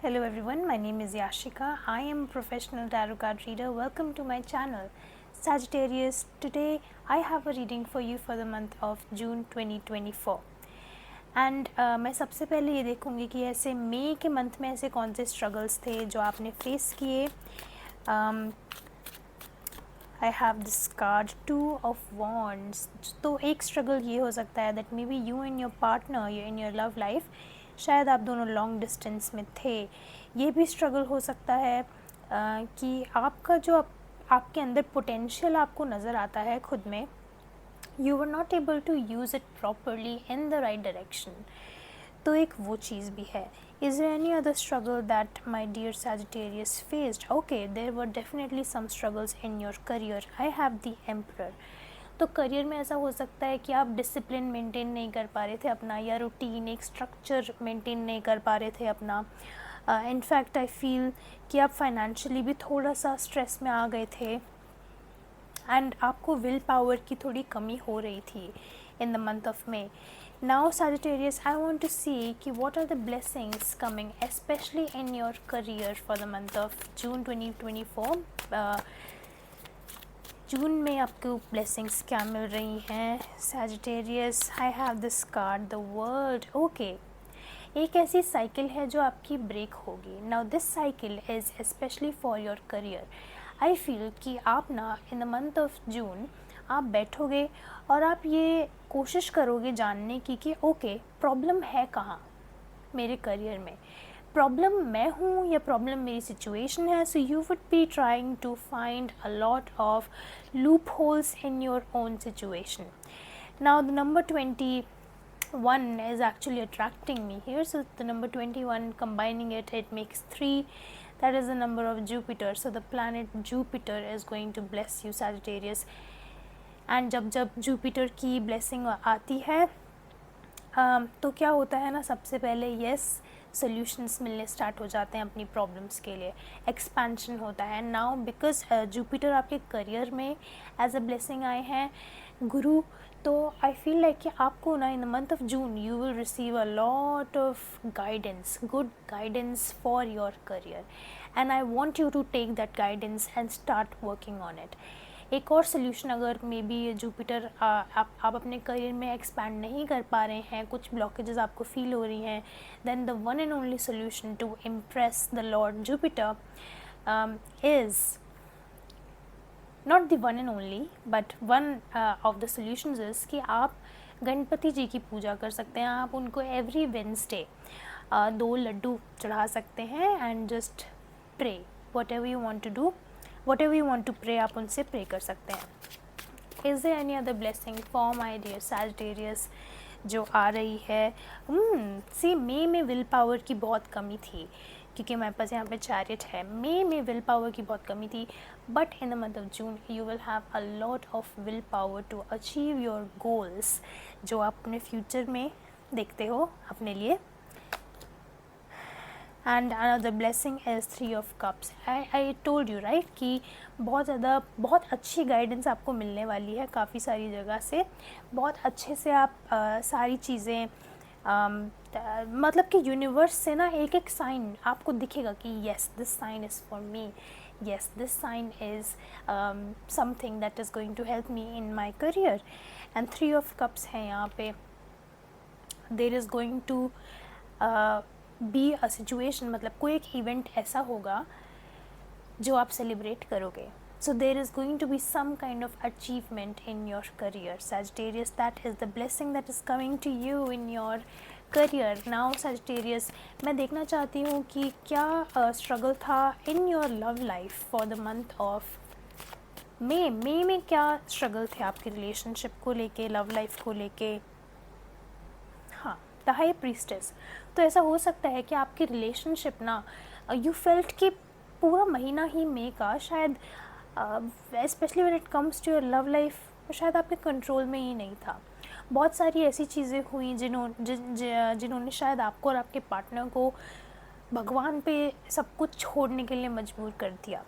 Hello everyone, my name is Yashika. I am a professional tarot card reader. Welcome to my channel Sagittarius. Today I have a reading for you for the month of June 2024. And मैं सबसे पहले ये देखूँगी कि ऐसे मई के month में ऐसे कौन से स्ट्रगल्स थे जो आपने फेस किए. I have this card 2 of wands. तो एक स्ट्रगल ये हो सकता है that may be you and your partner you in your love life, शायद आप दोनों लॉन्ग डिस्टेंस में थे. ये भी स्ट्रगल हो सकता है कि आपका जो आपके अंदर पोटेंशियल आपको नज़र आता है खुद में, you were not able to use it properly in the right direction. तो एक वो चीज़ भी है. Is there any other struggle that my dear Sagittarius faced? Okay, there were definitely some struggles in your career. I have the Emperor. तो career में ऐसा हो सकता है कि आप डिसिप्लिन मेंटेन नहीं कर पा रहे थे अपना, या रूटीन एक स्ट्रक्चर मेंटेन नहीं कर पा रहे थे अपना. इनफैक्ट आई फील कि आप फाइनेंशियली भी थोड़ा सा स्ट्रेस में आ गए थे एंड आपको विल पावर की थोड़ी कमी हो रही थी इन the month of may. Now Sagittarius, I want to see कि what are the blessings coming especially in your career for the month of June 2024. जून में आपको ब्लेसिंग्स क्या मिल रही हैं Sagittarius? I have this card the world. Okay, एक ऐसी cycle है जो आपकी ब्रेक होगी. Now this cycle is specially for your career. I feel कि आप ना इन द मंथ ऑफ जून आप बैठोगे और आप ये कोशिश करोगे जानने की कि ओके प्रॉब्लम है कहाँ मेरे करियर में, प्रॉब्लम मैं हूँ या प्रॉब्लम मेरी सिचुएशन है. So you would be trying to find a lot of loopholes in your own situation. Now the number 21 is actually attracting me here. So the number 21, combining it makes 3. That is the number of Jupiter. So the planet Jupiter is going to bless you Sagittarius. And जब Jupiter की blessing आती है तो क्या होता है ना, सबसे पहले yes solutions मिलने स्टार्ट हो जाते हैं अपनी प्रॉब्लम्स के लिए, एक्सपेंशन होता है. नाउ बिकॉज जुपिटर आपके करियर में एज अ ब्लेसिंग आए हैं गुरु, तो आई फील लाइक कि आपको ना in the month of June you will receive a lot of guidance, good guidance for your career, and I want you to take that guidance and start working on it. एक और solution, अगर may be Jupiter आप अपने career में expand नहीं कर पा रहे हैं, कुछ ब्लॉकेजेस आपको फील हो रही हैं, then the one and only solution to impress the lord Jupiter is not the one and only but one of the solutions is कि आप गणपति जी की पूजा कर सकते हैं. आप उनको एवरी वेडनेसडे 2 लड्डू चढ़ा सकते हैं and just pray whatever you want to do, whatever you want to pray आप उनसे प्रे कर सकते हैं. Is there any other blessing for my dear Sagittarius जो आ रही है? सी मई में विल पावर की बहुत कमी थी क्योंकि हमारे पास यहाँ पे चैरियट है. मई में विल पावर की बहुत कमी थी, but in the month of June you will have a lot of willpower to achieve your goals जो आप अपने फ्यूचर में देखते हो अपने लिए. And another blessing is 3 of cups. I told you right कि बहुत अच्छी गाइडेंस आपको मिलने वाली है काफ़ी सारी जगह से. बहुत अच्छे से आप सारी चीज़ें मतलब कि यूनिवर्स से ना एक एक साइन आपको दिखेगा कि yes this sign is for me, yes this sign is something that is going to help me in my career. and 3 of cups है यहाँ पे. there is going to be a situation, मतलब कोई एक event ऐसा होगा जो आप सेलिब्रेट करोगे. so there is going to be some kind of achievement in your career Sagittarius. that is the blessing that is coming to you in your career. now Sagittarius, मैं देखना चाहती हूँ कि क्या स्ट्रगल था in your love life for the month of May. मई में क्या struggle थे आपके रिलेशनशिप को लेके, लव लाइफ को लेके? हाँ, द हाई प्रीस्टेस. तो ऐसा हो सकता है कि आपकी रिलेशनशिप ना यू फेल्ट कि पूरा महीना ही मई का शायद specially when it comes to your love life शायद आपके कंट्रोल में ही नहीं था. बहुत सारी ऐसी चीज़ें हुई जिन्होंने शायद आपको और आपके पार्टनर को भगवान पे सब कुछ छोड़ने के लिए मजबूर कर दिया.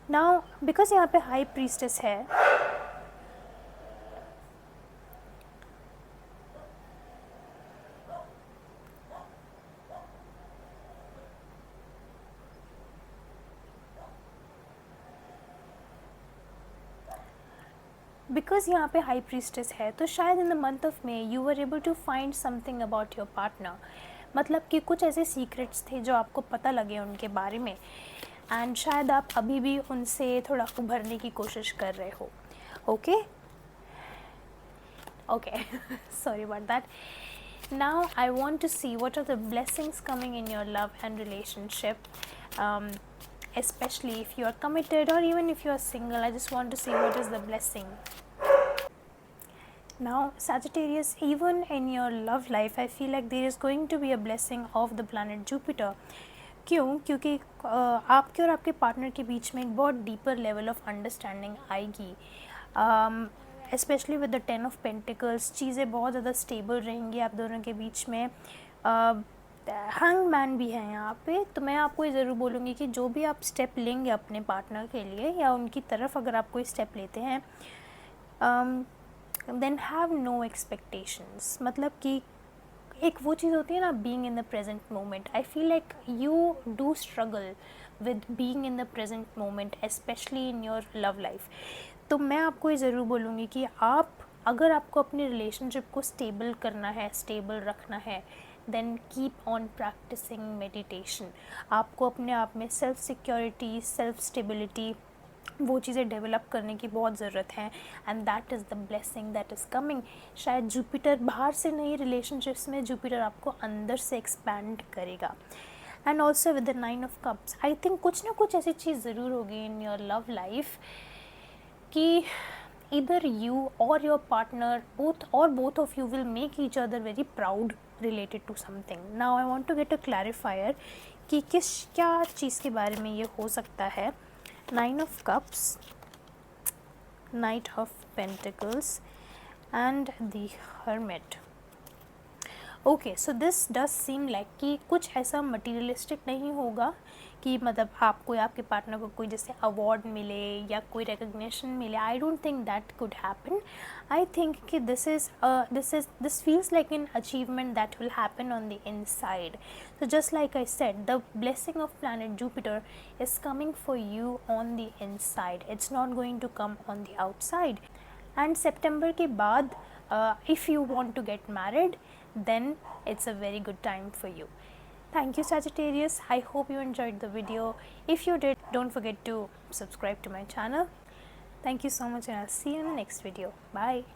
नाउ बिकॉज यहाँ पे हाई प्रीस्टेस है, बिकॉज यहाँ पे हाई प्रीस्टेस है, तो शायद in the month of May you were able to find something about your partner, मतलब कि कुछ ऐसे सीक्रेट्स थे जो आपको पता लगे उनके बारे में, एंड शायद आप अभी भी उनसे थोड़ा उभरने की कोशिश कर रहे हो. Okay okay sorry about that. Now I want to see what are the blessings coming in your love and relationship, especially if you are committed or even if you are single. I just want to see what is the blessing. Now Sagittarius, even in your love life I feel like there is going to be a blessing of the planet Jupiter. क्यों? क्योंकि आपके और आपके partner के बीच में एक बहुत deeper level of understanding आएगी, specially with the 10 of pentacles. चीज़ें बहुत ज़्यादा स्टेबल रहेंगी आप दोनों के बीच में. हैंग मैन भी है यहाँ पे, तो मैं आपको ये ज़रूर बोलूँगी कि जो भी आप स्टेप लेंगे अपने पार्टनर के लिए या उनकी तरफ अगर आप कोई स्टेप लेते हैं, देन हैव नो एक्सपेक्टेशंस. मतलब कि एक वो चीज़ होती है ना, being in the present moment. I feel like you do struggle with being in the present moment, specially in your love life. तो मैं आपको ये ज़रूर बोलूँगी कि आप अगर आपको अपनी रिलेशनशिप को स्टेबल करना है, स्टेबल रखना है, then keep on practising meditation. आपको अपने आप में सेल्फ सिक्योरिटी, सेल्फ स्टेबिलिटी, वो चीज़ें डेवलप करने की बहुत ज़रूरत है, and that is the blessing that is coming. शायद जुपिटर बाहर से नहीं, रिलेशनशिप्स में जुपिटर आपको अंदर से एक्सपैंड करेगा. And also with the 9 of cups, I think कुछ ना कुछ ऐसी चीज़ ज़रूर होगी इन योर लव लाइफ कि either you or your partner, both of you will make each other very proud related to something. Now I want to get a clarifier कि क्या चीज़ के बारे में ये हो सकता है. 9 of cups, Knight of Pentacles and the Hermit. Okay, so this does seem like कि कुछ ऐसा मटीरियलिस्टिक नहीं होगा कि मतलब आपको या आपके पार्टनर को कोई जैसे अवार्ड मिले या कोई रिकग्निशन मिले. I don't think that could happen. I think कि this feels like an achievement that will happen on the inside. So just like I said, the blessing of planet Jupiter is coming for you on the inside. It's not going to come on the outside. And September के बाद, if you want to get married, then it's a very good time for you. Thank you, Sagittarius. I hope you enjoyed the video. If you did, don't forget to subscribe to my channel. Thank you so much, and I'll see you in the next video. Bye.